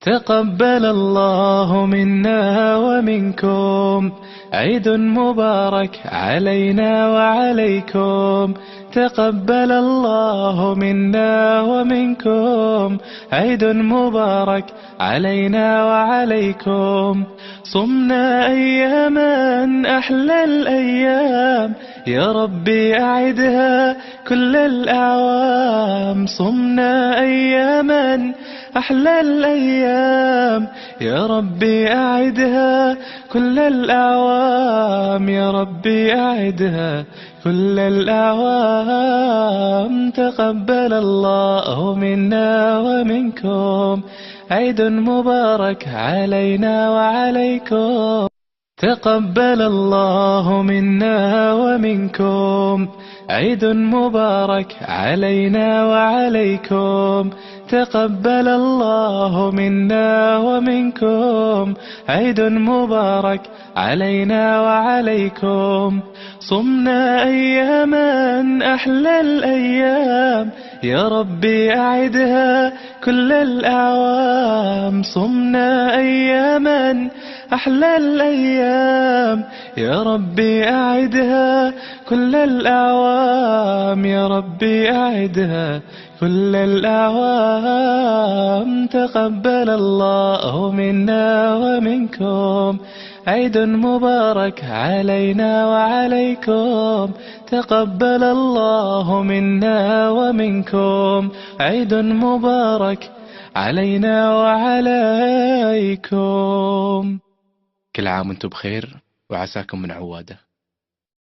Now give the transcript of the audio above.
تقبل الله منا ومنكم، عيد مبارك علينا وعليكم. تقبل الله منا ومنكم، عيد مبارك علينا وعليكم. صمنا أياما أحلى الأيام، يا ربي أعدها كل الأعوام. صمنا أياما أحلى الأيام، يا ربي أعدها كل الأعوام. يا ربي أعدها كل الأعوام. تقبل الله منا ومنكم، عيد مبارك علينا وعليكم. تقبل الله منا ومنكم، عيد مبارك علينا وعليكم. تقبل الله منا ومنكم، عيد مبارك علينا وعليكم. صمنا أياما أحلى الأيام، يا ربي أعدها كل الأعوام. صمنا أياما أحلى الأيام، يا ربي أعدها كل الأعوام. يا ربي أعدها كل الأعوام. تقبل الله منا ومنكم، عيد مبارك علينا وعليكم. تقبل الله منا ومنكم، عيد مبارك علينا وعليكم. كل عام وانتم بخير وعساكم من عوادة.